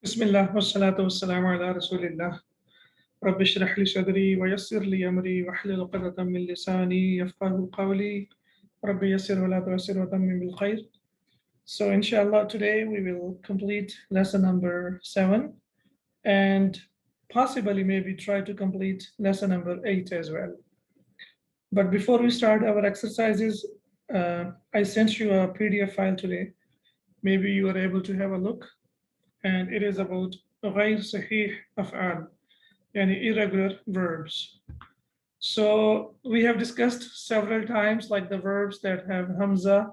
بسم الله والصلاة والسلام على رسول الله رب اشرح لي صدري ويسر لي أمري واحلل عقدة من لساني يفقهوا قولي رب يسر ولا تعسر وتمم بالخير. So inshallah today we will complete lesson number 7 and possibly maybe try to complete lesson number 8 as well. But before we start our exercises, I sent you a PDF file today. Maybe you are able to have a look, and it is about غير صحيح أفعال, yani irregular verbs. So we have discussed several times like the verbs that have hamza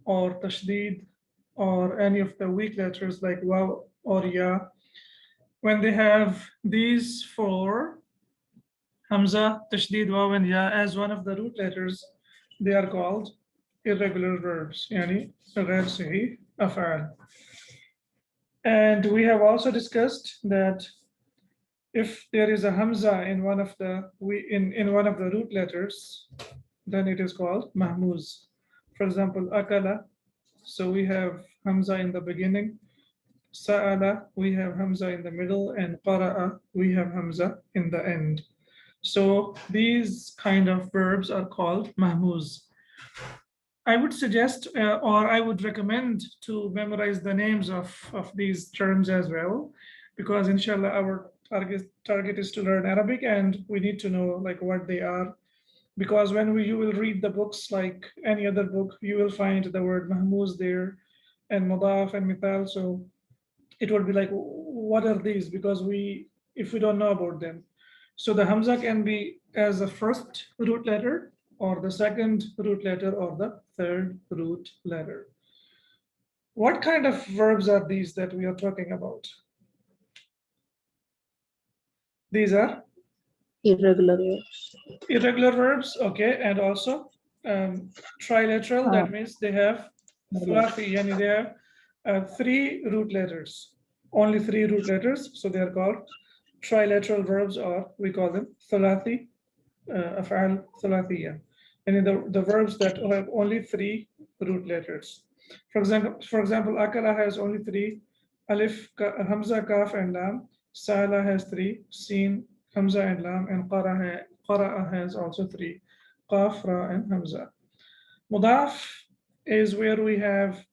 or tashdid or any of the weak letters like waw or ya. When they have these four, hamza, tashdid, waw and ya, as one of the root letters, they are called irregular verbs, yani غير صحيح أفعال. And we have also discussed that if there is a hamza in one of the root letters, then it is called mahmuz. For example, akala, so we have hamza in the beginning. Sa'ala, we have hamza in the middle, and qara'a, we have hamza in the end. So these kind of verbs are called mahmuz. I would suggest or I would recommend to memorize the names of these terms as well, because inshallah our target is to learn Arabic and we need to know like what they are. Because when you will read the books like any other book, you will find the word mahmuz there and mudaf and mithal. So it would be like, what are these? Because if we don't know about them. So the hamza can be as a first root letter or the second root letter or the third root letter. What kind of verbs are these that we are talking about? These are irregular verbs. irregular verbs, okay, and also trilateral, that means they have thulathi, yani they have three root letters, only three root letters, so they are called trilateral verbs, or we call them thulathi, af'al thulathiya, and the verbs that have only three root letters. For example, akala has only three: alif, hamza, kaf, and lam. Sala has three: sin, hamza, and lam. And qara'a has also three: qaf, ra, and hamza. Mudaf is where we have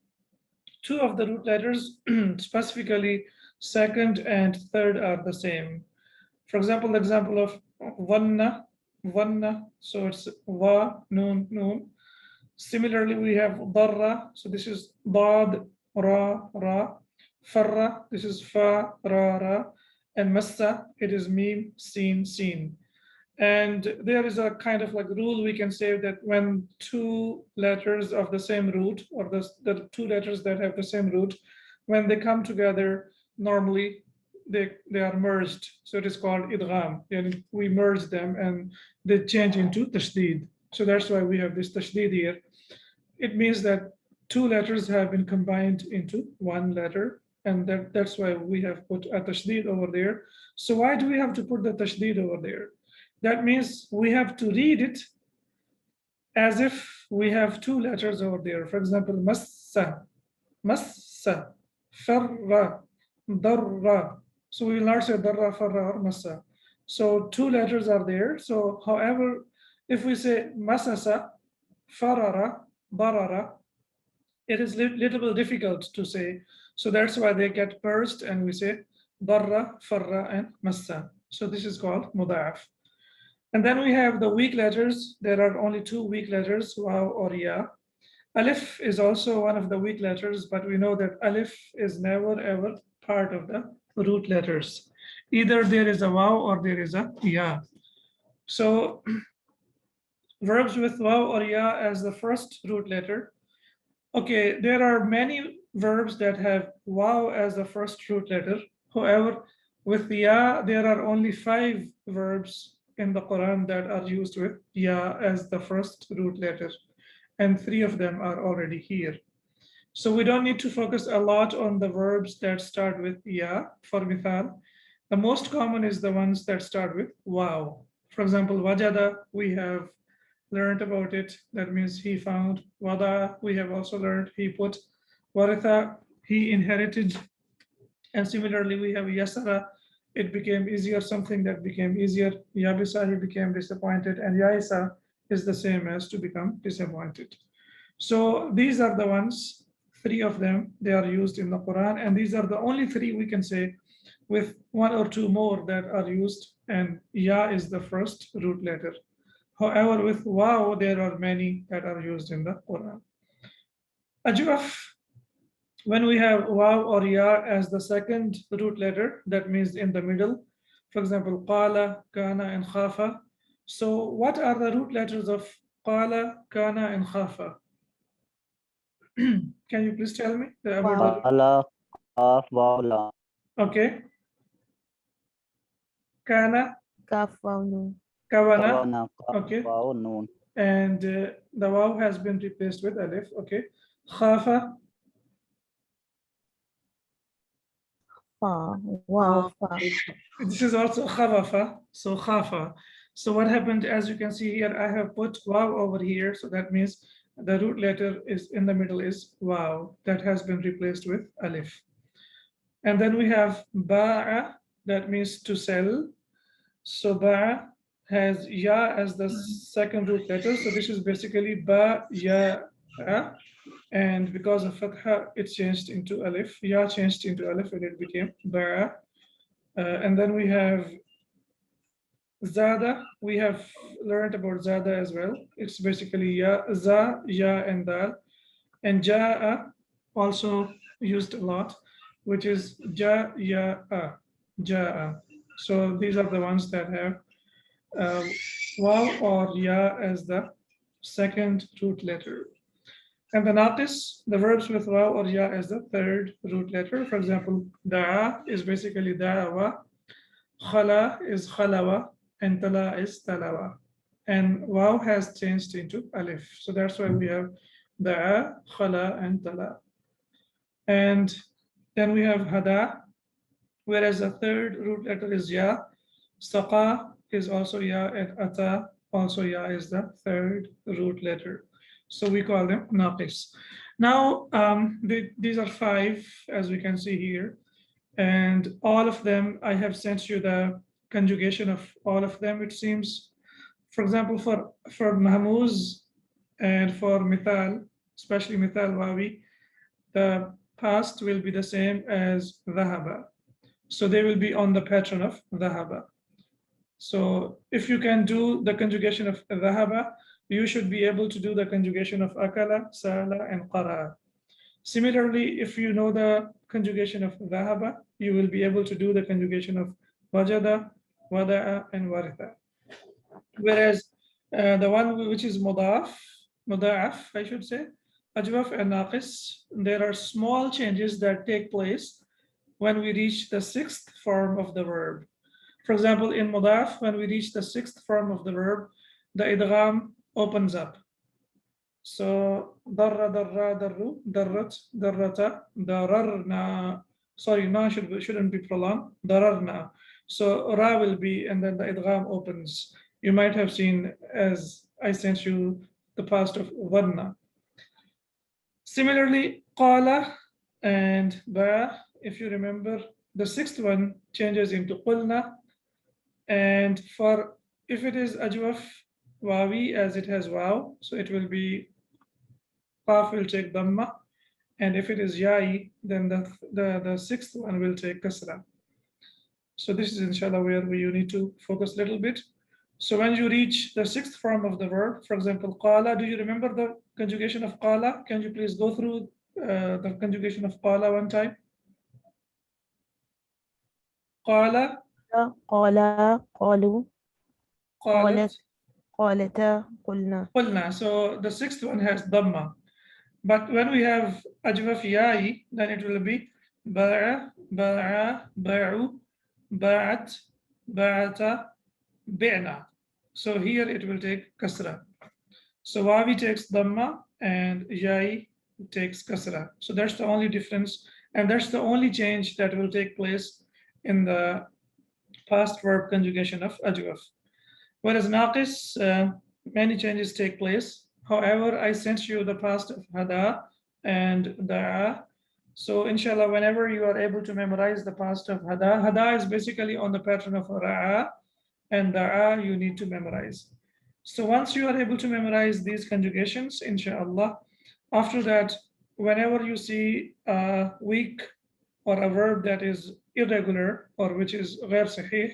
two of the root letters, specifically second and third are the same. For example, the example of vanna, vanna, so it's va, noon, noon. Similarly, we have darra, so this is dad, ra, ra. Farra, this is fa, ra, ra. And massa, it is mim, sin, sin. And there is a kind of like rule we can say that when two letters of the same root, or the two letters that have the same root, when they come together, normally they are merged. So it is called idgham. And we merge them and they change into tashdid. So that's why we have this tashdid here. It means that two letters have been combined into one letter, and that's why we have put a tashdid over there. So why do we have to put the tashdid over there? That means we have to read it as if we have two letters over there. For example, massa, massa, farra, darra. So we will not say darra, farra, or massa. So two letters are there. So however, if we say masasa, farara, barara, it is a little bit difficult to say. So that's why they get merged and we say darra, farra, and massa. So this is called mudaf. And then we have the weak letters. There are only two weak letters, waw or ya. Alif is also one of the weak letters, but we know that alif is never ever part of the root letters. Either there is a waw or there is a ya. So verbs with waw or ya as the first root letter. Okay, there are many verbs that have waw as the first root letter. However, with ya, there are only 5 verbs in the Quran that are used with ya as the first root letter, and 3 of them are already here. So we don't need to focus a lot on the verbs that start with ya. For mithal, the most common is the ones that start with waw. For example, wajada, we have learned about it. That means he found. Wada, we have also learned he put. Waritha, he inherited. And similarly, we have yasara, it became easier, something that became easier. Yabisa, he became disappointed, and yaisa is the same as to become disappointed. So these are the ones, three of them, they are used in the Quran, and these are the only three we can say, with one or two more that are used, and ya is the first root letter. However, with wow, there are many that are used in the Quran. Ajwaf, when we have waw or ya as the second root letter, that means in the middle. For example, qala, kana, and khafa. So what are the root letters of qala, kana, and khafa? Can you please tell me about the Qala, Qaf, Waw, Lam. okay? Kana, Kaf, Waw, Noon. kawana, Kawana, Qaf, okay. Waw, Noon. And the waw has been replaced with alif, okay. Khafa, Fa, Waw, Fa. this is also khawafa, so khafa. So what happened, as you can see here, I have put waw over here, so that means the root letter is in the middle is waw, that has been replaced with alif. And then we have ba'a, that means to sell. So ba'a has ya as the second root letter, so this is basically ba, ya, a. And because of fatha, it changed into alif, ya changed into alif, and it became ba'a. And then we have Zada, we have learned about Zada as well. It's basically ya, za, ya, and dal. And ja'a, also used a lot, which is ja, ya, a, ja'a. So these are the ones that have waw or ya as the second root letter. And the naqis, the verbs with waw or ya as the third root letter. For example, da'a is basically da'awa, khala is khalawa, and tala is talawa. And waw has changed into alif. So that's why we have da'a, khala, and tala. And then we have hada, whereas the third root letter is ya. Saqa is also ya, and ata also ya is the third root letter. So we call them naqis. Now, these are five, as we can see here. And all of them, I have sent you the conjugation of all of them, it seems. For example, for mahmuz and for mithal, especially mithal wawi, the past will be the same as dhahaba. So they will be on the pattern of dhahaba. So if you can do the conjugation of dhahaba, you should be able to do the conjugation of akala, sala, and qara. Similarly, if you know the conjugation of dhahaba, you will be able to do the conjugation of wajada, wada'a, and waritha. Whereas the one which is mudaf, I should say, ajwaf and naqis, there are small changes that take place when we reach the sixth form of the verb. For example, in mudaf, when we reach the sixth form of the verb, the idgham opens up. So darra, darra, darru, darrat, darrata, dararna. Sorry, na shouldn't be prolonged. Dararna. So ra will be, and then the idgham opens. You might have seen as I sent you the past of dhanna. Similarly, qala and ba, if you remember, the sixth one changes into qulna. And for if it is ajwaf wawi, as it has waw, so it will be qaf will take dhamma, and if it is yai, then the sixth one will take kasra. So this is inshallah where you need to focus a little bit. So when you reach the sixth form of the verb, for example, qala, do you remember the conjugation of qala? Can you please go through the conjugation of qala one time? Qala, Qala, qalu, qalat, qalata, qulna. qulna. So the sixth one has dhamma. But when we have ajwaf ya'i, then it will be ba'a, ba'a, ba'u, ba'at, ba'ata, bi'na. So here it will take kasra. So wawi takes dhamma and ya'i takes kasra. So that's the only difference, and that's the only change that will take place in the past verb conjugation of ajwaf. Whereas naqis, many changes take place. However, I sent you the past of hada and da'a, So inshallah, whenever you are able to memorize the past of hada, hada is basically on the pattern of ra'a, and da'a you need to memorize. So once you are able to memorize these conjugations, inshallah, after that, whenever you see a weak or a verb that is irregular or which is ghair sahih,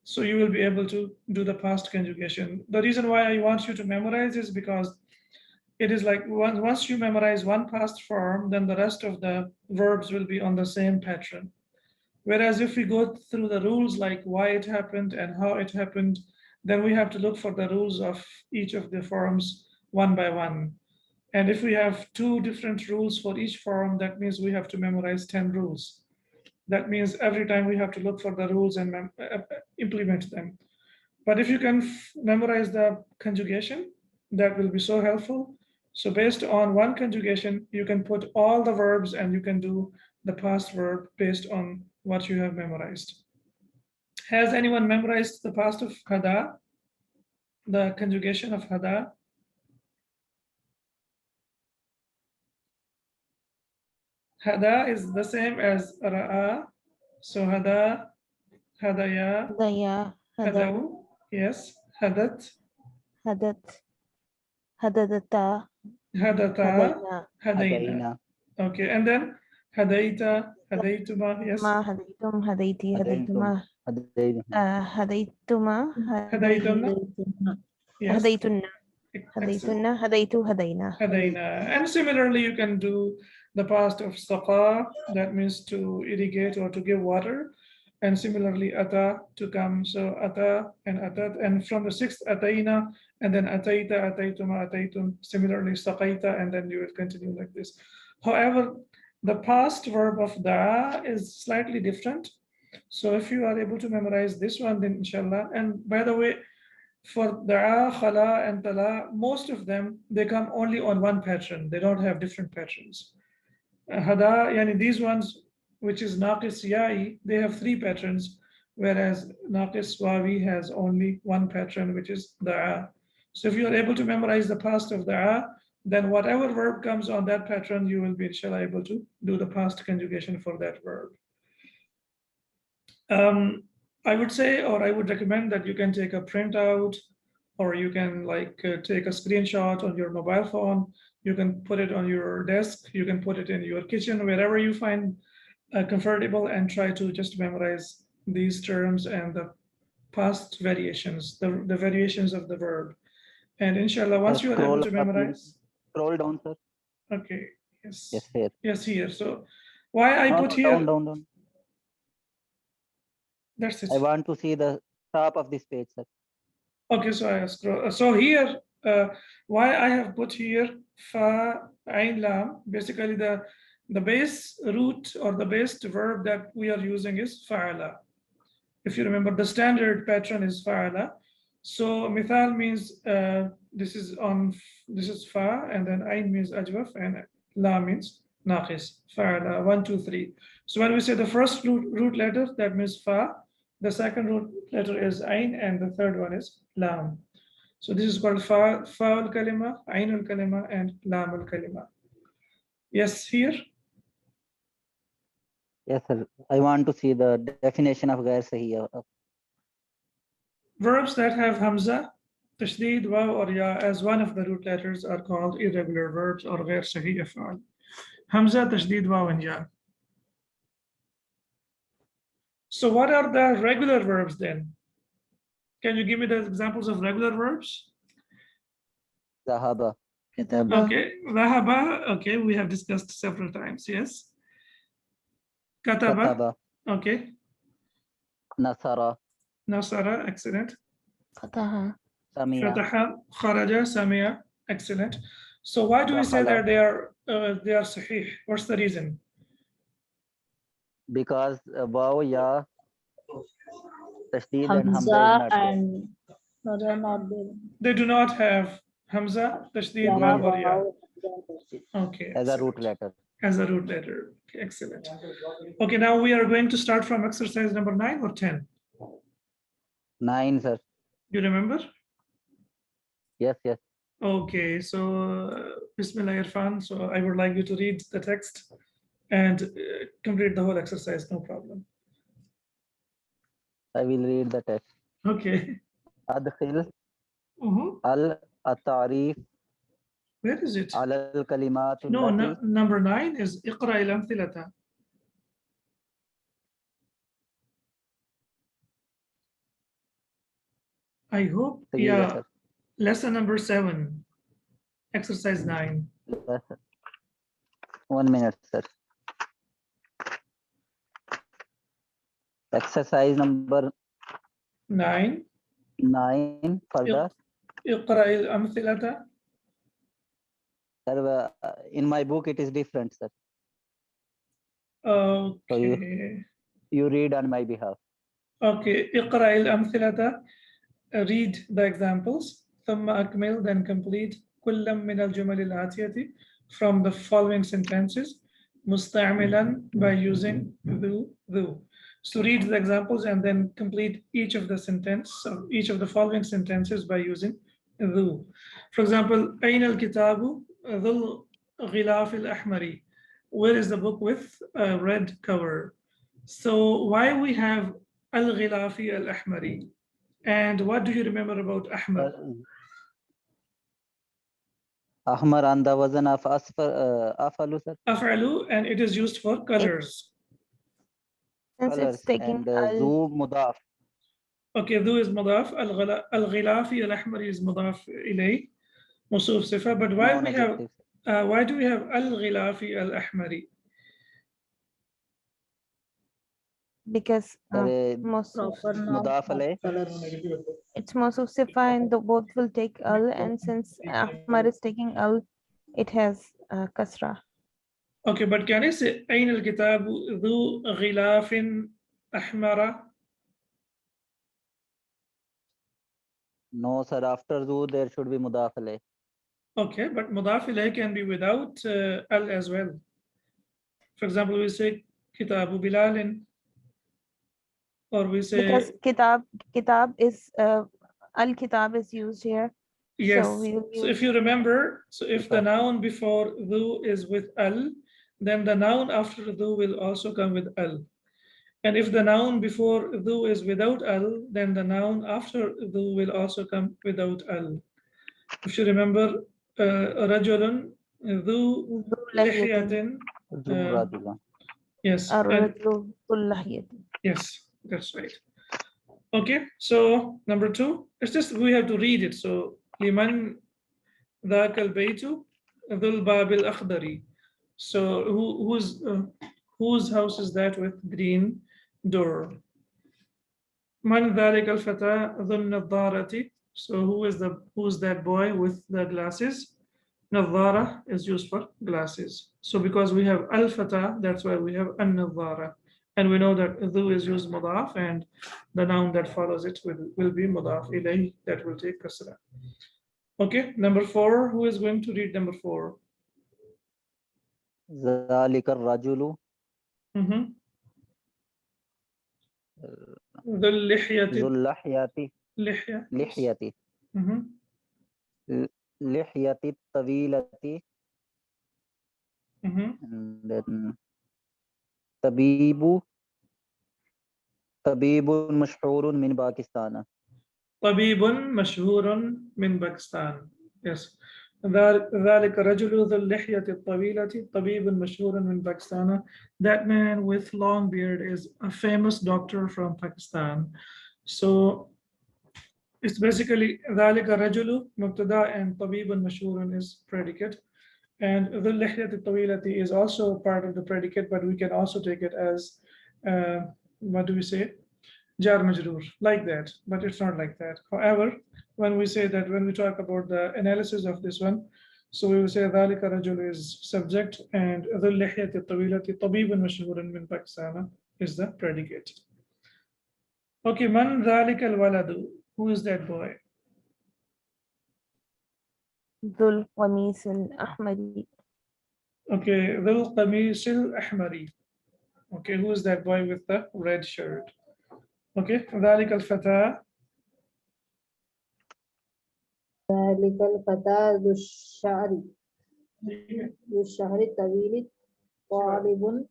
so you will be able to do the past conjugation. The reason why I want you to memorize is because it is like once you memorize one past form, then the rest of the verbs will be on the same pattern. Whereas if we go through the rules like why it happened and how it happened, then we have to look for the rules of each of the forms one by one. And if we have 2 different rules for each form, that means we have to memorize 10 rules. That means every time we have to look for the rules and implement them. But if you can memorize the conjugation, that will be so helpful. So based on one conjugation, you can put all the verbs and you can do the past verb based on what you have memorized. Has anyone memorized the past of hada? The conjugation of hada? Hada is the same as ra'a. So hada, hadaya, هدايا هدوا hadau. Yes, hadat, هدت هددتا hadata, هدينا hadaina. Okay, and then hadaita, hadaituma. Yes, ما هديتم هديتي هديتما هديتما hadaitunna. Yes, هديتن excellent. هديتن هديتو هدينا Hadaina. And similarly, you can do the past of saqa, that means to irrigate or to give water. And similarly, ata, to come. So ata and atat. And from the 6th, ataina, and then ataita, ataituma, ataitum. Similarly, saqaita, and then you will continue like this. However, the past verb of da is slightly different. So if you are able to memorize this one, then inshallah. And by the way, for da'a, khala, and tala, most of them, they come only on one pattern. They don't have different patterns. Hada, yani these ones, which is naqis ya'i, they have 3 patterns, whereas naqis wawi has only one pattern, which is da'a. So if you are able to memorize the past of da'a, then whatever verb comes on that pattern, you will be inshallah able to do the past conjugation for that verb. I would say, or I would recommend that you can take a printout, or you can take a screenshot on your mobile phone. You can put it on your desk. You can put it in your kitchen, wherever you find comfortable, and try to just memorize these terms and the past variations, the variations of the verb. And inshallah, once you are able to memorize. Scroll down, sir. Okay. Yes. Yes, here. Yes, here. So why I No, put no, here. down. That's it. I want to see the top of this page, sir. Okay, so I scroll. So here, why I have put here fa, ain, lam. Basically, the base root or the base verb that we are using is fa'ala. If you remember, the standard pattern is fa'ala. So mithal means this is fa, and then ain means ajwaf, and la means naqis. Fa'ala, 1, 2, 3. So when we say the first root letter, that means fa. The second root letter is ain, and the third one is lam. So this is called fa al kalima, ain al kalima, and lam al kalima. Yes, here. Yes, sir. I want to see the definition of ghair sahi. Verbs that have hamza, tashdid, waw, or ya as one of the root letters are called irregular verbs or ghair sahi af'al. Hamza, tashdid, waw, and ya. So what are the regular verbs then? Can you give me the examples of regular verbs? Zahaba. كتب Okay, dhahaba, okay, we have discussed several times, yes. Kataba, Kataba. okay. Nasara. Nasara, excellent. فتح Samia. Fataha, kharaja, samia, excellent. So why do we say that they are sahih? What's the reason? Because waw, ya, tashdid and hamza is Hamza not there. and no, they're not there. They do not have hamza, tashdid, Yeah, waw, or ya. wow. Okay. As a root excellent. letter. As a root letter. Okay, excellent. Okay, now we are going to start from exercise number 9 or 10. 9, sir. You remember? Yes. Okay, so Bismillah Irfan. So I would like you to read the text and complete the whole exercise, no problem. I will read the text. Okay. أدخل Mhm. التعريف Where is it? على الكلمات No, التي number 9 is اقرأ الأمثلة. I hope, دقيقة yeah, sir. lesson number 7, exercise 9. 1 minute sir. Exercise number 9. 9 further. اقرأ الأمثلة. Sir, in my book it is different sir. Okay. You read on my behalf. Okay. اقرأ الأمثلة. Read the examples. ثم أكمل, then complete كل من الجمل الآتية from the following sentences مستعملا by using ذو. So read the examples and then complete each of the following sentences by using ذو. For example, أين الكتاب ذو الغلاف الأحمر? Where is the book with a red cover? So why we have الغلاف الأحمر? And what do you remember about Ahmar? Ahmar on the wazn of afalu sir. Af'alu, and it is used for colors. Since Colors it's taking and al, zu mudaf. Okay, dhu is mudaf, al-ghilafi, al-ahmar is mudaf ilay, musuf sifa. But why No we have, negative. why do we have al-ghilafi, al-ahmari? because Sir, most Proper noun mudaf of alayh. colors. it's most of sifa and the both will take al, and since ahmar is taking al, it has kasra. Okay, but can I say, ayn al-kitab dhu ghilafin ahmara? No sir, after zu there should be mudaf alayh. Okay, but mudaf ilay can be without al as well. For example, we say kitabu bilalin, or we say, Because kitab is al kitab is used here. yes. So we will So use if you remember, so if the Okay. noun before dhu is with al, then the noun after dhu will also come with al. And if the noun before dhu is without al, then the noun after dhu will also come without al. If you remember, rajulun dhu lihyatin. Zu rajula. Yes, and ar-rajulu dhul lahyati. yes, that's right. Okay, so number 2, it's just we have to read it. So liman ذاك البيت ذو الباب الأخضر. So whose house is that with green door? من ذلك الفتى ذو النظارة. So who's that boy with the glasses? نظارة is used for glasses. So because we have al-fata, that's why we have an-nadhara. And we know that dhu is used mudaf, and the noun that follows it will be mudaf ilayh, that will take kasra. Okay, number 4, who is going to read number 4? ذلك الرجل Mhm. ذو اللحية. ذو اللحية لحية. لحية Mhm. لحية الطويلة Mhm. and then طبيب مشهور من باكستان. طبيب مشهور من باكستان. Yes. ذلك رجل ذو اللحية الطويلة طبيب مشهور من باكستان. That man with long beard is a famous doctor from Pakistan. So it's basically ذلك رجل مبتدا and طبيب مشهور is predicate. And ذو اللحية الطويلة is also part of the predicate, but we can also take it as, what do we say? Jar majroor, like that, but it's not like that. However, when we say that, when we talk about the analysis of this one, so we will say ذلك رجل is subject, and ذو اللحية الطويلة طبيب مشهور من باكستان is the predicate. Okay, من ذلك الولد? Who is that boy? Dhul qamis al-ahmari. Okay, ذو القميص الأحمر. Okay, who is that boy with the red shirt? Okay, ذلك الفتى. ذلك الفتى ذو الشعر الطويل طالب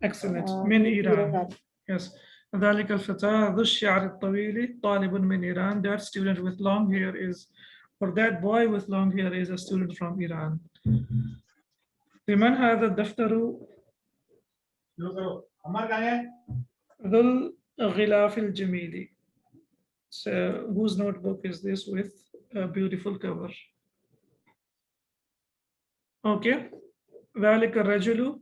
Excellent. من من إيران. إيران. Yes. ذلك الفتى ذو الشعر الطويل طالب من إيران. That student with long hair is, or that boy with long hair is a student from Iran. لمن هذا الدفتر ذو الغلاف الجميل. So whose notebook is this with a beautiful cover? Okay. ذلك الرجل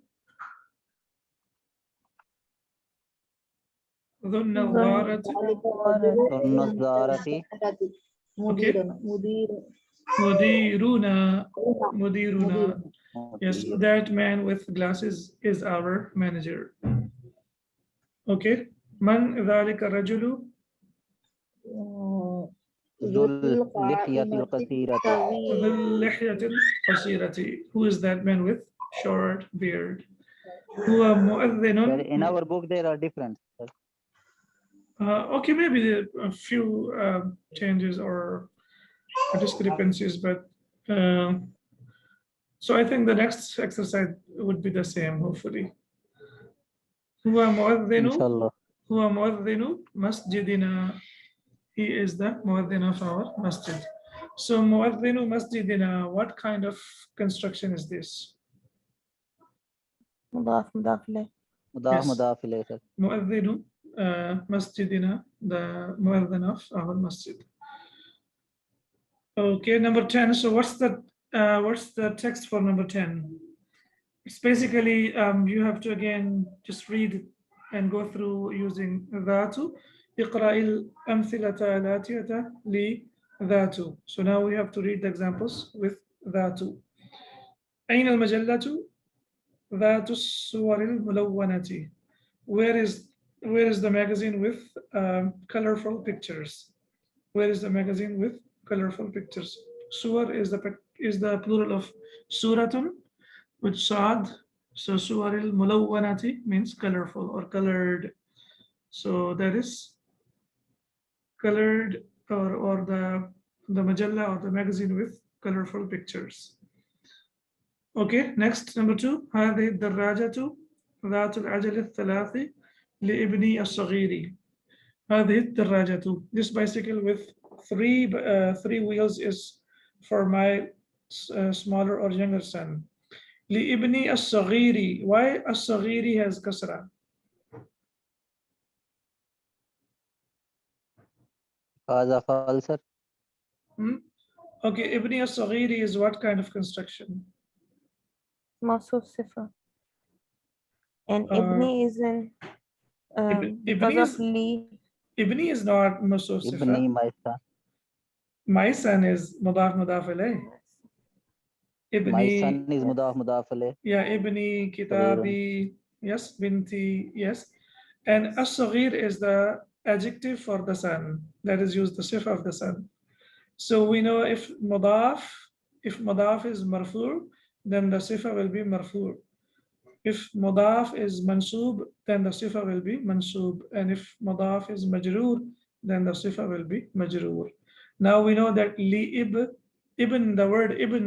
ذو النظارة ذلك الرجل النظارة. مديرنا. مديرنا. مدير. Yes, that man with glasses is our manager. Okay. من ذلك الرجل ذو اللحية القصيرة. ذو اللحية القصيرة. Who is that man with short beard? هو Sir, مؤذن. in our book there are different, sir. Okay, maybe a few changes or discrepancies, but so I think the next exercise would be the same, hopefully. هو مؤذن. Inshallah. هو مؤذن مسجدنا. He is the مؤذن of our masjid. So مؤذن مسجدنا, what kind of construction is this? مضاف مضاف إليه. مضاف Yes. مضاف إليه, sir. مؤذن مسجدنا, the مؤذن of our masjid. Okay, number 10. So what's the text for number 10? It's basically you have to again just read and go through using ذات. اقرأ الأمثلة الآتية لذات. So now we have to read the examples with ذات. أين المجلة ذات الصور الملونة? Where is the magazine with colorful pictures? Where is the magazine with colorful pictures? Suwar is the plural of suratun with sad. So suwaril mulawwanati means colorful or colored. So that is colored or the majalla or the magazine with colorful pictures. Okay, next number 2. هذه الدراجة ذات العجل الثلاث لابني الصغير. هذه الدراجة. This bicycle with three wheels is for my smaller or younger son. لابني الصغير. Why الصغير has kasra? هذا فعل, sir. Okay, ابني الصغير is what kind of construction? موصوف صفة. And Uh, Ibni is in because Ibni of is, Li. Ibni is not Musuf ابني Sifa. my son. My son is Mudaf Mudaf alayh. My Ibni, son is مضاف مضاف إليه. yeah, Ibni, Kitabi, yes, Binti, yes. And As-Saghir is the adjective for the son that is used, the sifa of the son. So we know if Mudaf is Marfu, then the sifa will be Marfu. If Mudaf is Mansub, then the sifa will be Mansub. And if Mudaf is Majroor, then the sifa will be Majroor. Now we know that Ibn, the word Ibn,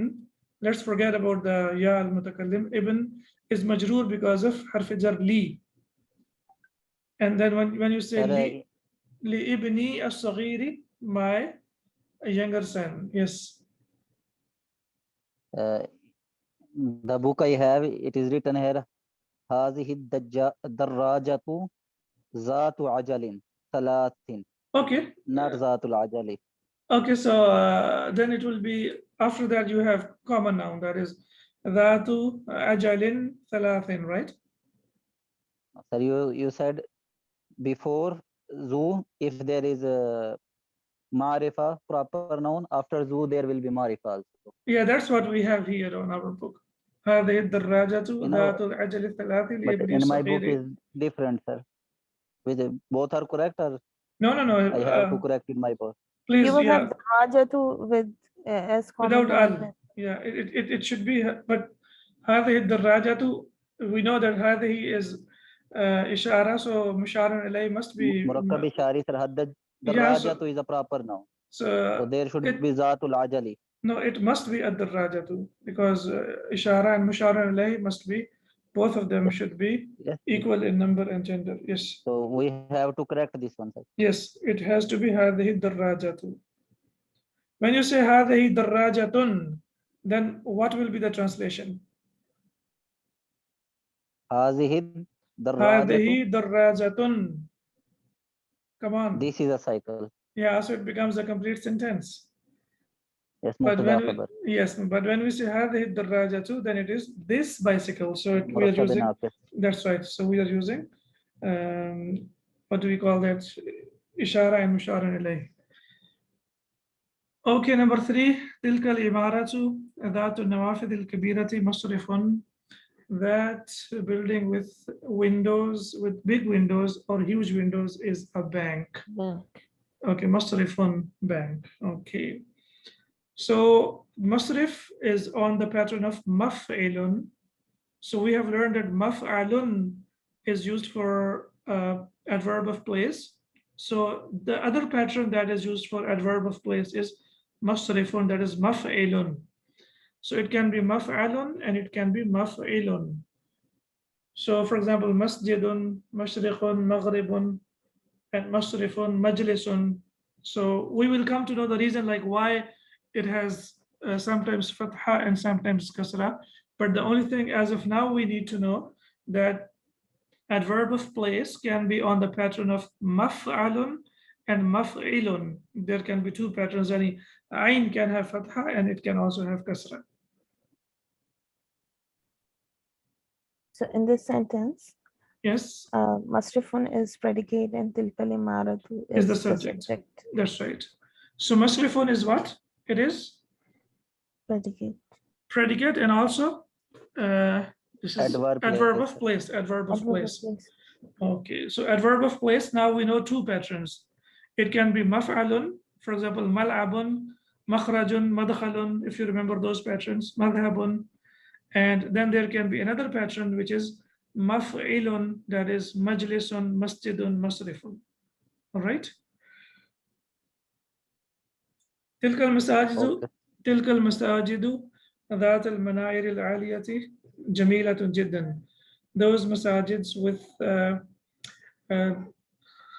let's forget about the Ya al-Mutakallim. Ibn is Majroor because of Harf Jar Li. And then when you say Sir, Li Ibni as-Saghiri, my younger son, yes. the book I have, it is written here, هذه الدراجة ذات عجل ثلاث. Okay. Not ذات العجل. Okay, so then it will be, after that you have common noun, that is Dhatu Ajalin Thalathin, right? Sir, you said before Zu, if there is a Marifa, proper noun, after Zu there will be Marifa also. Yeah, that's what we have here on our book. هذه الدراجة ذات العجل الثلاث But لابن in my book الصغير. is different, sir. Both are correct, or No, I have to correct in my book? please, You will yeah, have Rajatu with as common without noun. al. Yeah, it should be, but هذه الدراجة, we know that هذه is إشارة, so مشار إليه must be. Murakkab Ishari, sir, Yeah, so- Darajatu is a proper noun. So So there should it- be Zatul Ajali. no, it must be ad-darajatu because ishara and mushara alayhi must be Both of them should be Yes. equal in number and gender. Yes. So we have to correct this one, sir. Yes, it has to be هذه الدراجة. When you say هذه دراجة, then what will be the translation? هذه الدراجة. هذه دراجة. Come on. This is a cycle. Yeah, so it becomes a complete sentence. Yes, But مبتدأ when خبر. yes, but when we say هذه الدراجة, then it is this bicycle. So we are مرتب using, ناقص. that's right. So we are using, what do we call that? إشارة and مشار إليه. Okay, number 3. تلك العمارة ذات النوافذ الكبيرة مصرف. That building with windows, with big windows or huge windows, is a bank. Bank. Okay, مصرف bank. Okay. So masrif is on the pattern of maf'ilun. So we have learned that maf'alun is used for adverb of place. So the other pattern that is used for adverb of place is masrifun, that is maf'ilun. So it can be maf'alun and it can be maf'ilun. So for example, masjidun, mashriqun, maghribun, and masrifun, majlisun. So we will come to know the reason like why it has sometimes fatha and sometimes kasra. But the only thing as of now we need to know that adverb of place can be on the pattern of maf'alun and maf'ilun. There can be two patterns. Any ayn can have fatha and it can also have kasra. So in this sentence, Yes, masrifun is predicate and tilka al-imaratu is the is the subject. subject. That's right. So masrifun is what? It is Predicate. predicate and also this is Adverb adverb place. of place. Adverb of Adverb of place. place. Okay, so adverb of place, now we know two patterns. It can be maf'alun, for example, mal'abun, makhrajun, madkhalun, if you remember those patterns, madhabun. And then there can be another pattern, which is maf'ilun, that is majlisun, masjidun, masrifun. All right? تلك المساجد Okay. تلك المساجد ذات المناير العالية جميلة جدا. Those masajids with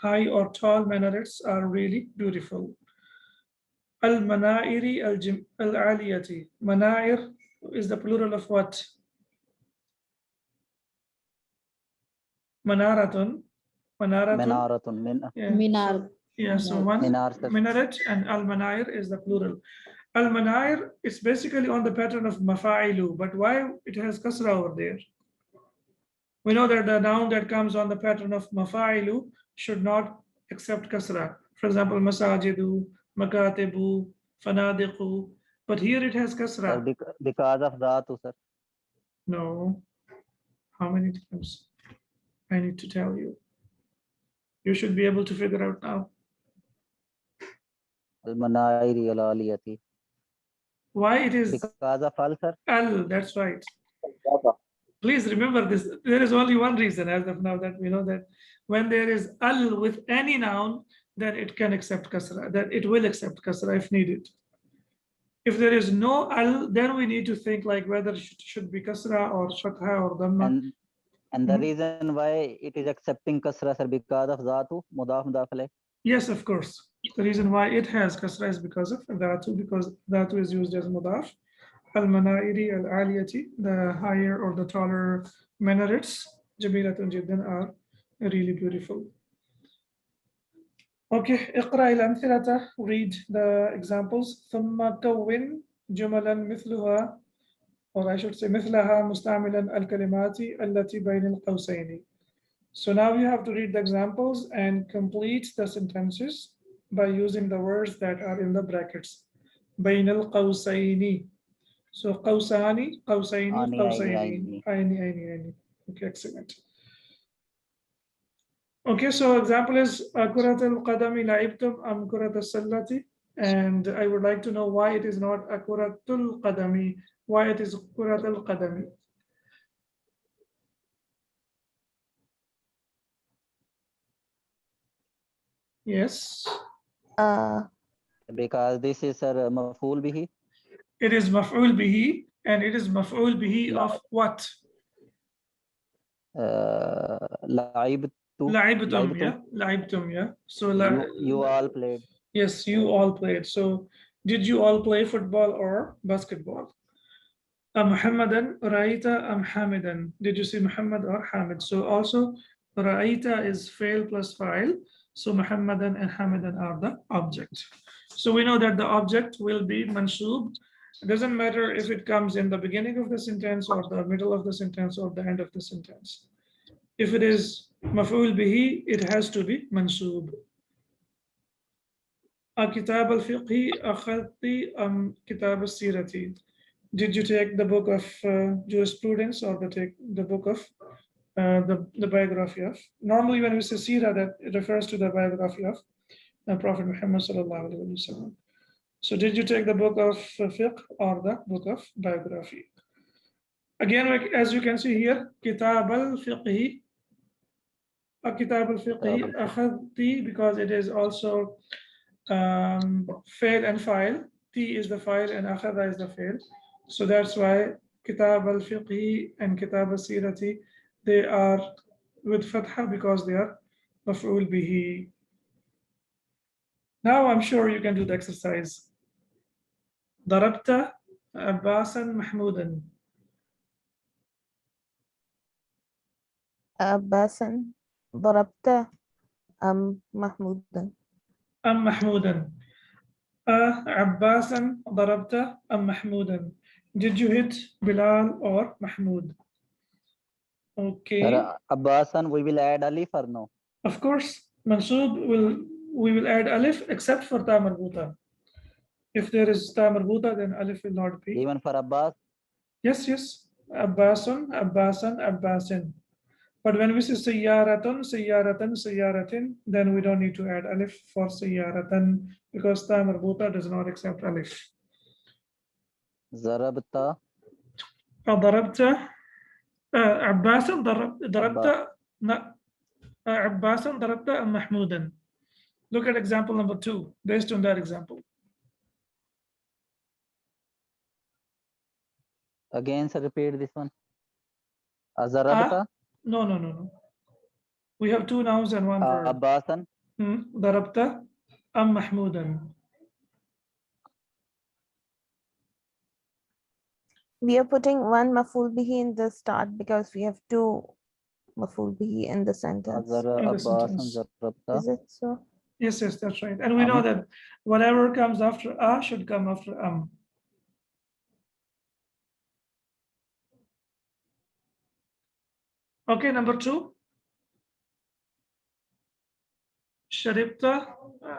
high or tall minarets are really beautiful. Al-manairi al-aliyati. Manair is the plural of what? Manaratun. Manaratun. Minaratun. Yeah. Minar. Yeah, so one Minar, sir. minaret and al-manair is the plural. Al-manair is basically on the pattern of mafa'ilu, but why it has kasra over there? We know that the noun that comes on the pattern of mafa'ilu should not accept kasra. For example, masajidu, makatibu, fanadiqu. But here it has Sir, kasra. because of that, sir. No. How many times? I need to tell you. You should be able to figure out now. Al-manairi al-aliyati. Why it is Because of al, sir. al, that's right. Please remember this. There is only one reason as of now that we know that when there is al with any noun, then it can accept kasra, that it will accept kasra if needed. If there is no al, then we need to think like whether it should be kasra or fatha or dhamma. And the Mhm. reason why it is accepting kasra, sir, because of dhatu, mudaf mudaf alayh. Yes, of course. The reason why it has kasra is because of dhatu, because dhatu is used as mudaf. Al-manairi al-aliyati, the higher or the taller minarets, jamilatun jiddan, are really beautiful. Okay, اقرأ الأمثلة, read the examples. ثم كون جملا مثلها, or I should say مثلها مستعملا الكلمات التي بين القوسين. So now you have to read the examples and complete the sentences by using the words that are in the brackets. بين القوسين. So قوسان, قوسين, Ani, قوسين, aini, aini. Okay, excellent. Okay, so example is كرة القدم لعبتم أم كرة السلة, and I would like to know why it is not كرة القدم, why it is كرة القدم. Yes, Because this is, sir, maf'ul bihi. it is مفعول به, and it is مفعول به of what? لعبتم لعبتم, yeah. لعبتم, yeah. So you all played. yes, you all played. So did you all play football or basketball? Muhammadan Ra'ita Hamidan. Did you see Muhammad or Hamid? So also Ra'ita is fail plus file. So Muhammadan and Hamidan are the object. So we know that the object will be mansub. It doesn't matter if it comes in the beginning of the sentence or the middle of the sentence or the end of the sentence. If it is maf'ul bihi, it has to be mansub. كتاب الفقه أخذت أم كتاب السيرة? Did you take the book of jurisprudence or take the book of the biography of? Normally, when we say Sira, that it refers to the biography of Prophet Muhammad sallallahu alaihi wasallam. So, did you take the book of fiqh or the book of biography? Again, as you can see here, Kitab al-Fiqhi, Kitab al-Fiqhi akhadti, because it is also fail and file. T is the file and akhadha is the fail. So that's why Kitab al-Fiqhi and Kitab al-Sirati, they are with fatha because they are maf'ul bihi. Now I'm sure you can do the exercise. Darabta Abbasan Mahmudan. Abbasan ضربت محمودا. Mahmudan. Abbasan Darabta Mahmudan. Did you hit Bilal or Mahmud? Okay. Abbasan, we will add alif or no? Of course, Mansub we will add alif except for ta marbuta. If there is ta marbuta, then alif will not be. Even for Abbas? Yes, yes. Abbasun, Abbasan, Abbasin. But when we say sayyaratun, sayyaratan, sayyaratin, then we don't need to add alif for sayyaratan because ta marbuta does not accept alif. Zarabta. Darabta. Abbasan darabta. Abbasan darabta Mahmudan. Look at example number 2, based on that example. Again, sir, repeat this one. Zarabta. No. We have 2 nouns and 1 verb. Abbasan. Darabta Mahmudan. We are putting one maf'ul bihi in the start because we have 2 maf'ul bihi in the sentence. Abbasan Zarabta. Is it so? Yes, that's right. And we know that whatever comes after should come after Okay, number 2. Sharibta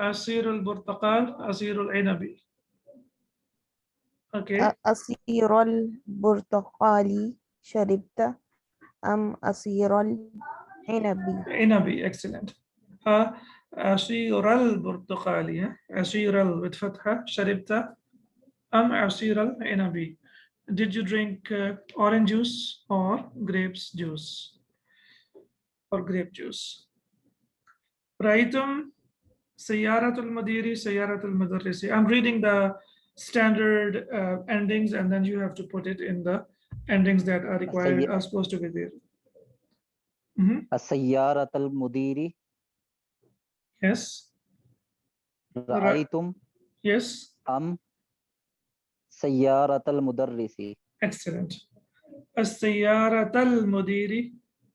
Asir al-Burtaqal, Asir al-Inabi. Okay. أصير البرتقالي شربت أم أصير العنب. Inabi, excellent. Asir al-Burtaqali, Asir al with fatha, Sharibta Asir al-Inabi. Did you drink orange juice or grapes juice? Or grape juice? Raitum Sayyaratul Madiri, Sayyaratul Madarrisi. I'm reading the standard endings and then you have to put it in the endings that are required, are supposed to be there. Sayyaratul Mudiri. Yes. Ra'aytum. Yes. Sayyaratul Mudarrisi. Excellent. As-Sayyaratul Mudiri.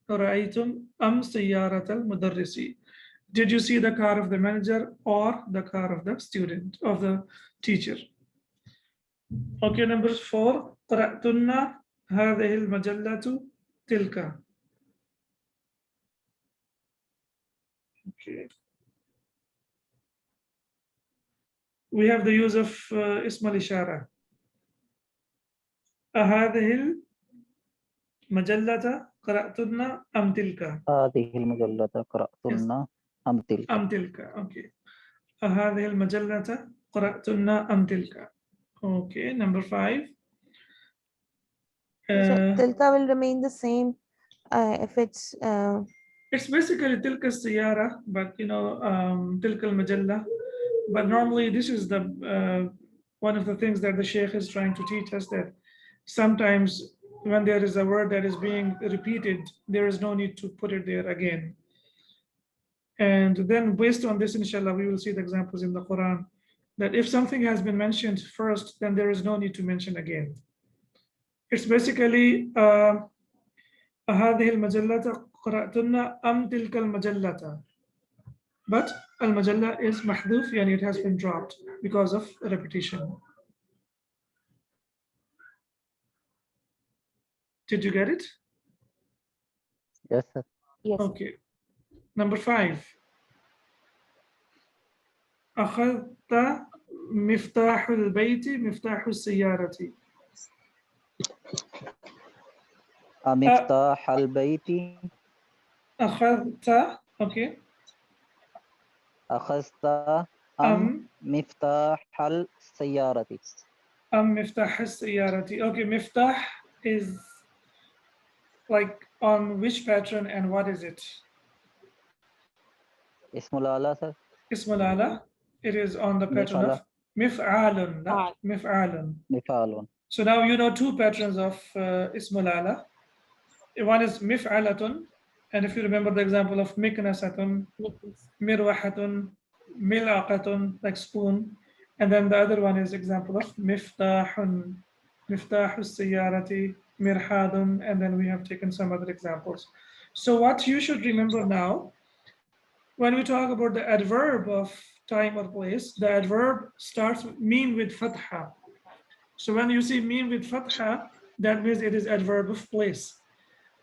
Ra'aytum Sayyaratul Mudarrisi. Did you see the car of the manager or the car of the student, of the teacher? Okay, number 4. قرأتن هذه المجلة تلك. Okay. We have the use of اسم الإشارة. هذه المجلة قرأتن أم تلك؟ هذه المجلة قرأتن أم تلك. أم تلك. Okay. هذه المجلة قرأتن أم تلك. Okay, number 5. So tilka will remain the same if it's basically tilka السيارة, but you know tilka المجلة. But normally this is the one of the things that the Sheikh is trying to teach us, that sometimes when there is a word that is being repeated, there is no need to put it there again. And then based on this, inshallah, we will see the examples in the Quran that if something has been mentioned first, then there is no need to mention again. It's basically هذه المجلة قرأتن أم تلك المجلة. But al-majalla is mahduf, and it has been dropped because of repetition. Did you get it? Yes, sir. Yes. Okay. Number 5. أخذت مفتاح البيت مفتاح السيارة. مفتاح البيت. أخذت. Okay. أخذت مفتاح السيارة. مفتاح السيارة. Okay, miftah is like on which pattern and what is it? اسم الآلة, sir. اسم الآلة. It is on the pattern of مفعال. مفعال. مفعال. So now you know two patterns of اسم الآلة. One is مفعلة, and if you remember the example of مكنسة, مروحة, ملعقة, like spoon, and then the other one is example of مفتاح, مفتاح السيارة, مرحاض, and then we have taken some other examples. So what you should remember now, when we talk about the adverb of time or place, the adverb starts mean with fatha. So when you see mean with fatha, that means it is adverb of place.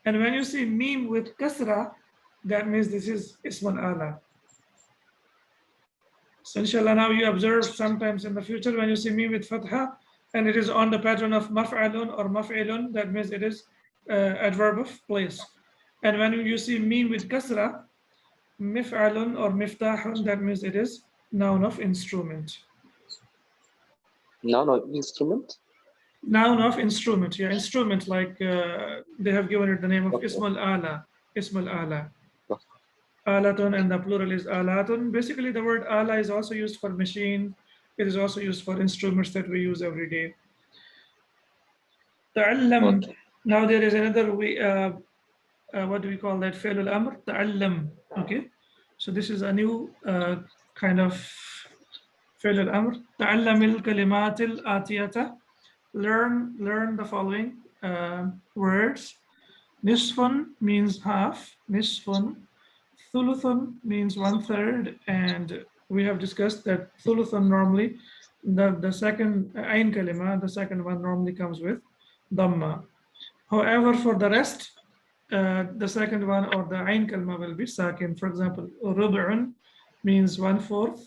And when you see mean with kasra, that means this is ismun ala. So inshallah, now you observe sometimes in the future when you see mean with fatha and it is on the pattern of maf'alun or maf'ilun, that means it is adverb of place. And when you see mean with kasra, mif'alun or miftahun, that means it is noun of instrument. Noun of instrument? Noun of instrument, yeah, instrument, like they have given it the name of ismul ala, ismul ala. Alatun, and the plural is alatun. Basically, the word ala is also used for machine. It is also used for instruments that we use every day. Ta'allam. Okay. Now there is another way, what do we call that? Fi'l al-amr, ta'allam. Okay. So this is a new kind of fi'l al-amr. Ta'allam al-kalimat al-atiyata. Learn the following words. Nisfun means half. Nisfun. Thuluthun means 1/3, and we have discussed that thuluthun normally, the second ayn kalima, the second one normally comes with dhamma. However, for the rest, the second one or the ayn kalima will be sakin. For example, rub'un means 1/4,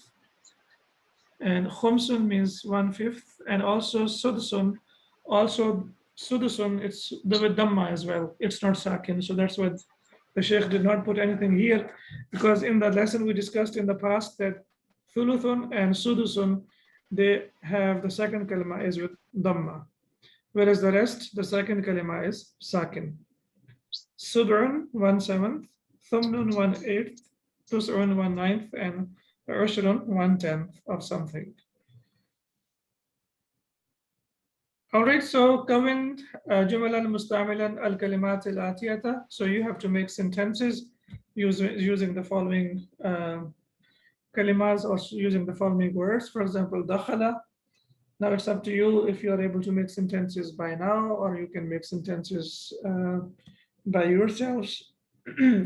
and khumsun means 1/5, and also sudusun. Also sudusun, it's with dhamma as well. It's not sakin, so that's what the Sheikh did not put anything here, because in the lesson we discussed in the past that thuluthun and sudusun, they have the second kalima is with dhamma, whereas the rest, the second kalima is sakin. Sub'un 1/7, thumnun 1/8, tus'un 1/9, and ushrun 1/10 of something. All right, so kawin jumalan mustamilan al-kalimat al-atiyata. So you have to make sentences using the following kalimas or using the following words. For example, dakhala. Now it's up to you if you are able to make sentences by now, or you can make sentences by yourselves,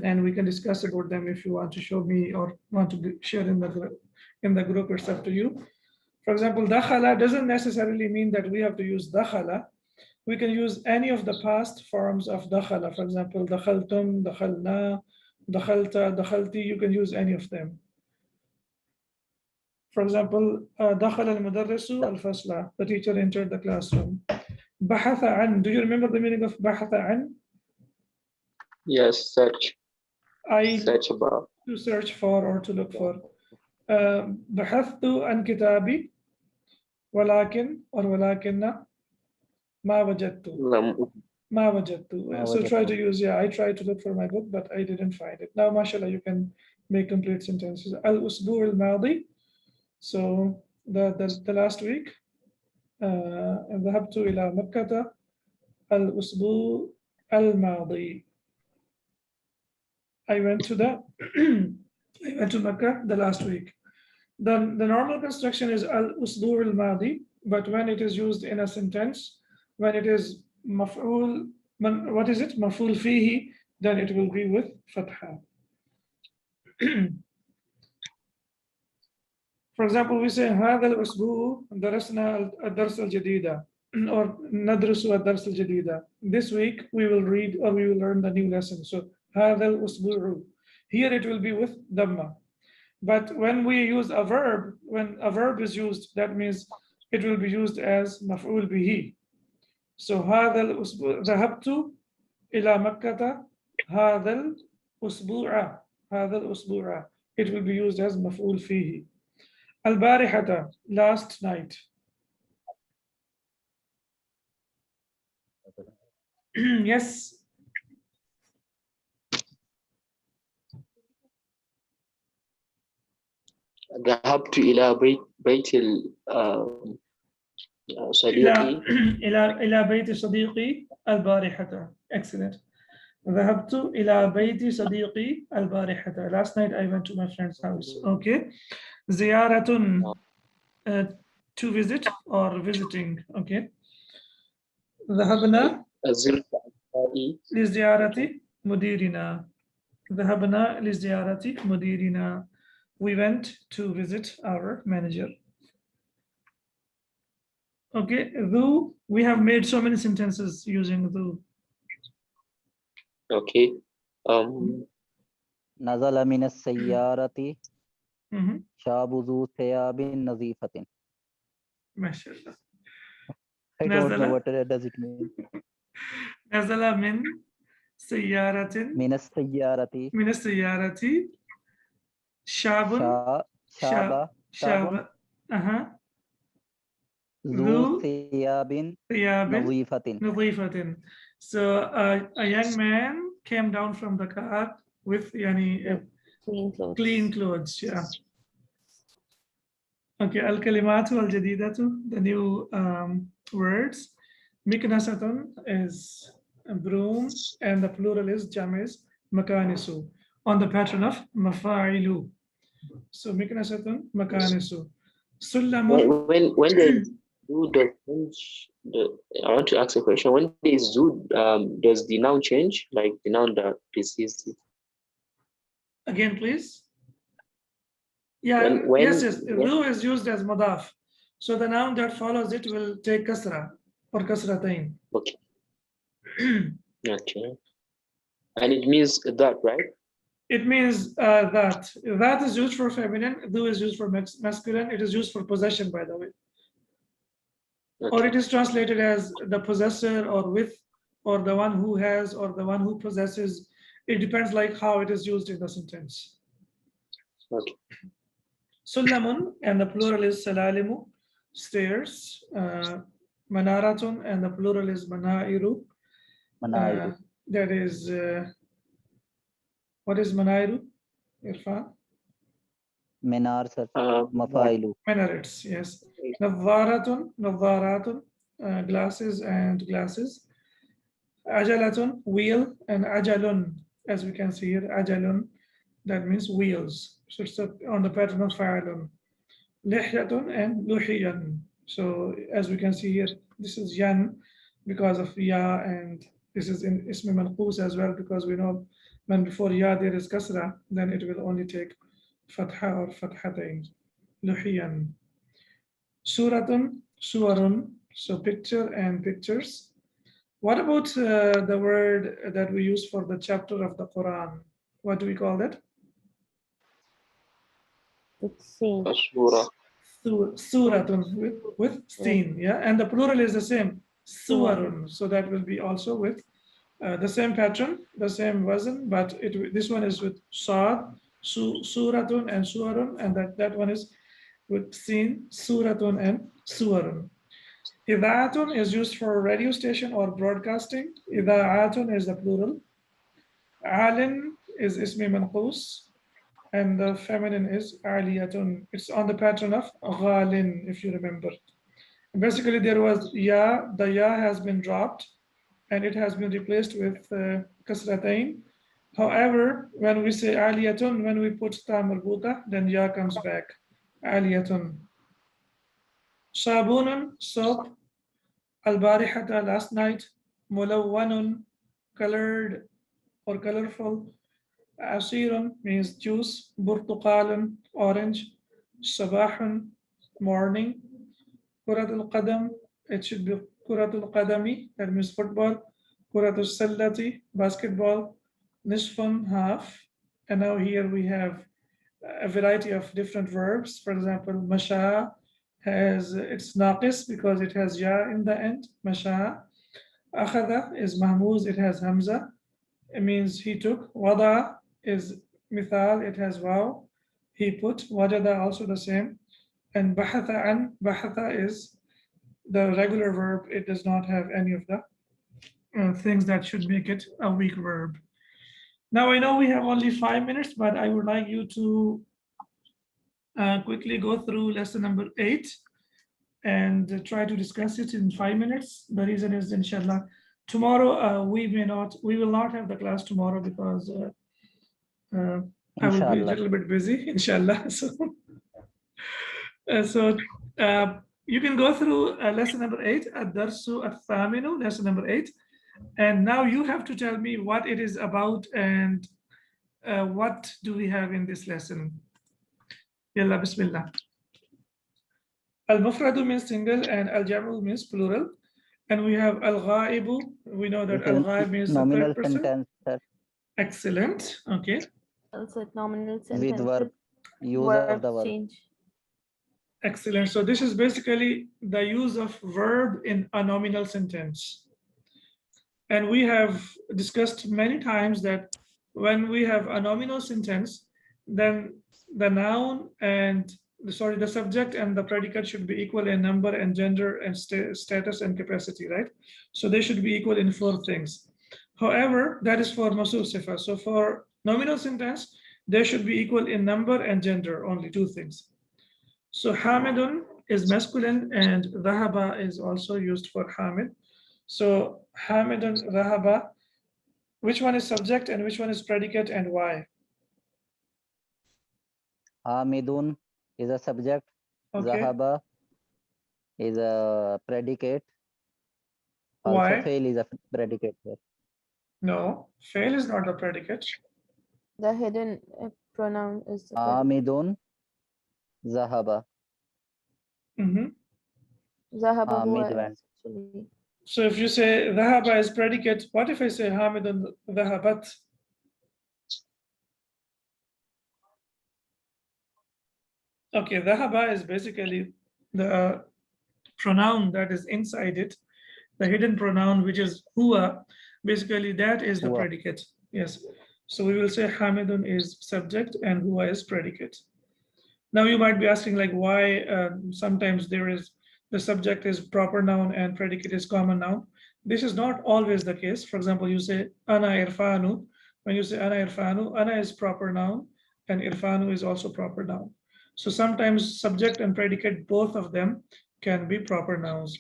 and we can discuss about them if you want to show me or want to share in the group. It's up to you. For example, dakhala doesn't necessarily mean that we have to use dakhala. We can use any of the past forms of dakhala. For example, dakhaltum, dakhalna, dakhalta, dakhalti. You can use any of them. For example, dakhala al-mudarrisu al-fasla. The teacher entered the classroom. Bahatha an. Do you remember the meaning of bahatha an? Yes, search. Search about. To search for or to look for. بحثت عن كتابي ولكن or ولكن ما وجدت. ما وجدت. So try to use, I tried to look for my book, but I didn't find it. Now, mashallah, you can make complete sentences. Al-usbu' al-madi. So the last week, ذهبت إلى مكة الأسبوع الماضي. I went to Mecca the last week. The normal construction is al-usbu' al-madi, but when it is used in a sentence, when it is maf'ul, what is it? Maf'ul fihi, then it will be with fatha. For example, we say هذا الأسبوع درسنا الدرس الجديد or ندرس الدرس الجديد. This week we will read or we will learn the new lesson. So هذا الأسبوع. Here it will be with dhamma. But when we use a verb, when a verb is used, that means it will be used as مفعول به. So هذا الأسبوع ذهبت إلى مكة هذا الأسبوع. هذا الأسبوع. It will be used as مفعول فيه. البارحة, last night. Yes. ذهبت إلى بيت صديقي. إلى بيت صديقي البارحة. Excellent. ذهبت إلى بيت صديقي البارحة. Last night I went to my friend's house. Okay. زيارة, to visit or visiting. Okay. ذهبنا لزيارة مديرنا. ذهبنا لزيارة مديرنا. We went to visit our manager. Okay, though we have made so many sentences using though. Okay. نزل من السيارة Mhm. شاب ذو ثياب نظيفة. MashaAllah. I don't know نزل what does it mean. نزل من سيارة من السيارة من السيارة شاب شاب ذو ثياب ثياب نظيفة. نظيفة. So a young man came down from the car with Clean clothes. clean clothes. Yeah. Okay. Al-kalimatu al-jadidatu, the new words. Miknasatun is a broom and the plural is jamis makanisu on the pattern of mafa'ilu. So miknasatun makanisu. Sullamun. When there's zoo, I want to ask a question. When there is zoo, does the noun change? Like the noun that precedes it? Again, please. Yeah, yes. Zu is used as madaf. So the noun that follows it will take kasra or kasratain. Okay. Okay. And it means that, right? It means that. That is used for feminine. Zu is used for masculine. It is used for possession, by the way. Okay. Or it is translated as the possessor or with, or the one who has, or the one who possesses. It depends like how it is used in the sentence. Okay. Sullamun, and the plural is salalimu, stairs. Manaratun, and the plural is manairu. That is, what is manairu, Irfan? Minar, sir. Mafailu. Minarets, yes. Navaratun, glasses and glasses. Ajalatun, wheel, and ajalun, as we can see here, ajalun, that means wheels. So it's on the pattern of fa'alun. Lihyatun and luhiyan. So as we can see here, this is yan because of ya, and this is in ismi manqus as well, because we know when before ya there is kasra, then it will only take fatha or fathatain. Luhiyan. Suratun, suwarun, so picture and pictures. What about the word that we use for the chapter of the Quran? What do we call that? It's seen. Suratun, with seen, yeah, and the plural is the same, suwarun. So that will be also with the same pattern, the same wazn, but this one is with sad, suratun and suwarun, and that one is with seen, suratun and suwarun. Ida'atun is used for radio station or broadcasting. Ida'atun is the plural. Alin is ismi manqus, and the feminine is aliyatun. It's on the pattern of ghalin, if you remember. Basically, there was ya, the ya has been dropped, and it has been replaced with kasratain. However, when we say aliyatun, when we put ta marbuta, then ya comes back. Aliyatun. Sabunun, soap. Al-barihata, last night. Mulawwanun, colored or colorful. Asirun means juice. Burtuqalun, orange. Sabahun, morning. Kuratul qadam, it should be Kuratul qadami, that means football. Kuratul sallati, basketball. Nisfun, half. And now here we have a variety of different verbs. For example, masha has it's naqis because it has ya in the end. Masha. Akhada is mahmuz, it has hamza. It means he took. Wada is mithal, it has waw. He put. Wajada also the same. And bahatha an, bahatha is the regular verb. It does not have any of the things that should make it a weak verb. Now I know we have only 5 minutes, but I would like you to quickly go through lesson number 8 and try to discuss it in 5 minutes. The reason is, inshallah, tomorrow we will not have the class tomorrow because I will be a little bit busy, inshallah. So you can go through lesson number 8, ad-darsu at-thaminu, lesson number 8. And now you have to tell me what it is about and what do we have in this lesson. Yalla, bismillah. Al-mufradu means single and al-jam'u means plural. And we have al-ghaibu. We know that al-ghaib means the third person. Sentence, sir. Excellent. Okay. Also nominal sentence. With verb, use of the verb. Change. Excellent. So this is basically the use of verb in a nominal sentence. And we have discussed many times that when we have a nominal sentence, then the noun and the subject and the predicate should be equal in number and gender and status and capacity, right? So they should be equal in 4 things. However, that is for mawsuf sifa. So for nominal sentence, they should be equal in number and gender, only 2 things. So hamidun is masculine and dhahaba is also used for hamid. So hamidun, dhahaba, which one is subject and which one is predicate and why? Hamidun is a subject. Okay. Zahaba is a predicate. Also, Why? fail is a predicate here. No, fail is not a predicate. The hidden pronoun is the predicate. Hamidun, Zahaba. Zahaba Hamid huwa went. actually. So if you say dhahaba is predicate, what if I say hamidun dhahabat? Okay, dhahaba is basically the pronoun that is inside it, the hidden pronoun, which is huwa. Basically, that is the Huwa. predicate. Yes. So we will say hamidun is subject and huwa is predicate. Now you might be asking, like, why sometimes there is the subject is proper noun and predicate is common noun. This is not always the case. For example, you say ana irfanu. When you say ana irfanu, ana is proper noun and irfanu is also proper noun. So sometimes subject and predicate, both of them can be proper nouns.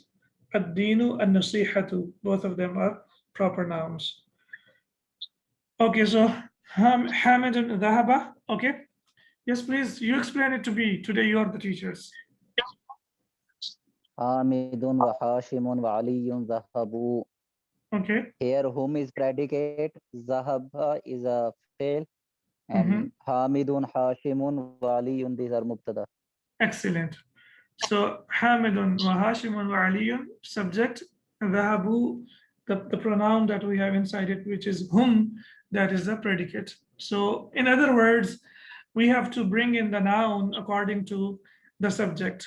Ad-dinu and nasihatu, both of them are proper nouns. Okay, so hamid and dhahaba. Okay. Yes, please. You explain it to me. Today you are the teachers. Hamidun wa Hashimun wa Aliyun Zahabu. Okay. Here, whom is predicate? Zahaba is a fail. And Hamidun, Hashimun, wa Aliyun, these are mubtada. Excellent. So Hamidun wa Hashimun wa Aliyun, subject. Dhahabu, the pronoun that we have inside it, which is whom, that is the predicate. So in other words, we have to bring in the noun according to the subject.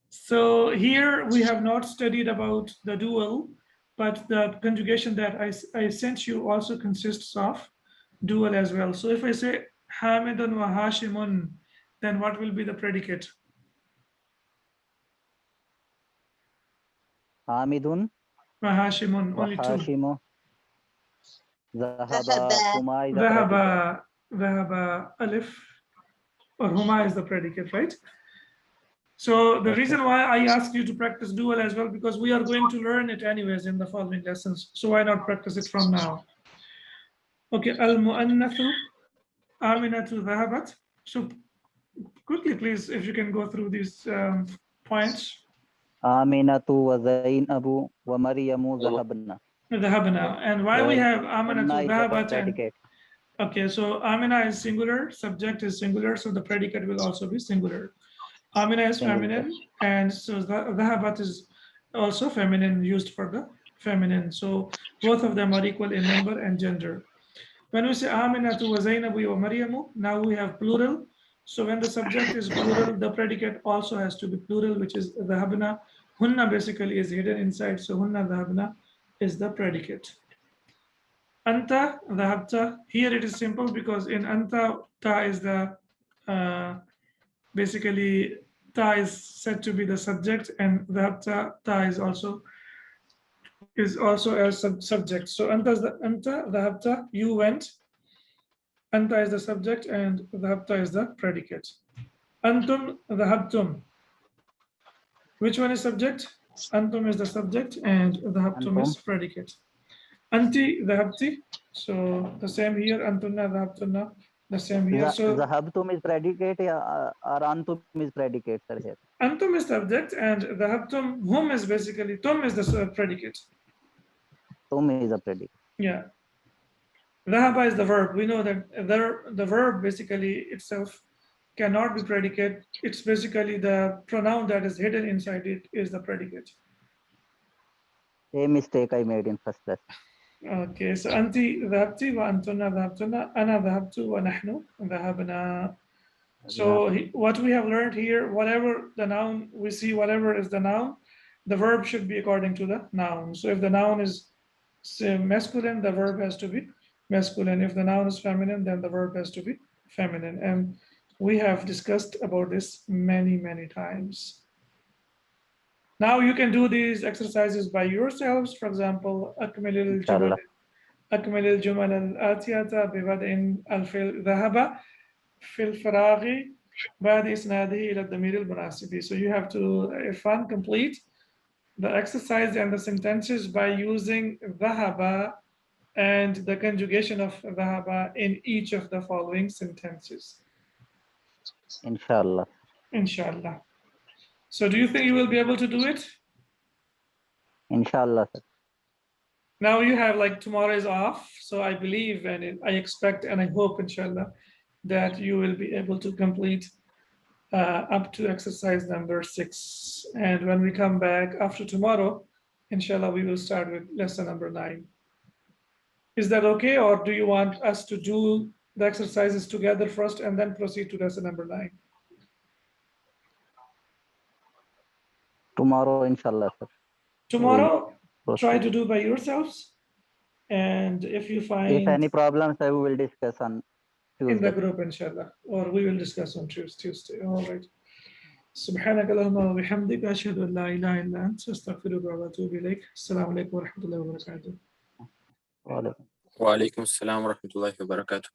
So here we have not studied about the dual, but the conjugation that I sent you also consists of dual as well. So if I say Hamidun wa Hashimun, then what will be the predicate? Hamidun Wa Hashimun, wa only 2. Hashimu. Zahaba, Huma is a predicate. Dhahaba, alif, or huma is the predicate, right? So the Okay. reason why I asked you to practice dual as well, because we are going to learn it anyways in the following lessons. So why not practice it from now? Okay, al-mu'annathu aminatu dhahabat. So quickly, please, if you can go through these points. Aminatu wa Zainabu wa Maryamu zahabna. Dhahabna. And why we Where have Hunna aminatu is the dhahabat and predicate. okay, so Amina is singular, subject is singular, so the predicate will also be singular. Amina is Singular. feminine, and so Dhahabat is also feminine, used for the feminine. So both of them are equal in number and gender. When we say Aminatu wa Zainabu wa Maryamu, now we have plural. So when the subject is plural, the predicate also has to be plural, which is Dhahabna. Hunna basically is hidden inside, so Hunna Dhahabna is the predicate. Anta, dhahabta. Here it is simple because in anta, ta is the basically ta is said to be the subject, and dhahabta, ta is also a subject. So anta is the anta, dhahabta, you went. Anta is the subject, and dhahabta is the predicate. Antum, dhahabtum. Which one is subject? Antum is the subject, and dhahabtum is Antum. predicate. Anti, dhahabti. So the same here, antunna, dhahabtunna, the same here. So Zahabtum is predicate or Antum is predicate, sir, here. antum is subject, and dhahabtum, hum is basically, tum is the predicate. Tum is a predicate. Yeah. Dhahaba is the verb. We know that the verb basically itself cannot be predicate. It's basically the pronoun that is hidden inside it is the predicate. Same mistake I made in first class. Okay, so anti dhahabti wa antunna dhahabtunna, ana dhahabtu wa nahnu dhahabna. So what we have learned here, whatever the noun we see, whatever is the noun, the verb should be according to the noun. So if the noun is say, masculine, the verb has to be masculine. If the noun is feminine, then the verb has to be feminine. And we have discussed about this many, many times. Now you can do these exercises by yourselves. For example, أكمل Inshallah. الجمل الآتية ببدء الفعل ذهب في الفراغ بعد إسناده إلى الضمير المناسب. So you have to, Irfan, complete the exercise and the sentences by using ذهب and the conjugation of ذهب in each of the following sentences. Inshallah. Inshallah. So do you think you will be able to do it? Inshallah, sir. Now you have like tomorrow is off, so I believe and I expect and I hope, inshallah, that you will be able to complete up to exercise number 6. And when we come back after tomorrow, inshallah, we will start with lesson number 9. Is that okay, or do you want us to do the exercises together first and then proceed to lesson number 9? Tomorrow, inshallah, sir. Tomorrow, Proceed. try to do by yourselves. And if you find If any problems, I will discuss on in the Tuesday. group, inshallah, or we will discuss on Tuesday. All right. سبحانك اللهم وبحمدك أشهد أن لا إله إلا أنت أستغفرك وأتوب إليك. السلام عليكم ورحمة الله وبركاته. Walaikum. وعليكم السلام ورحمة الله وبركاته.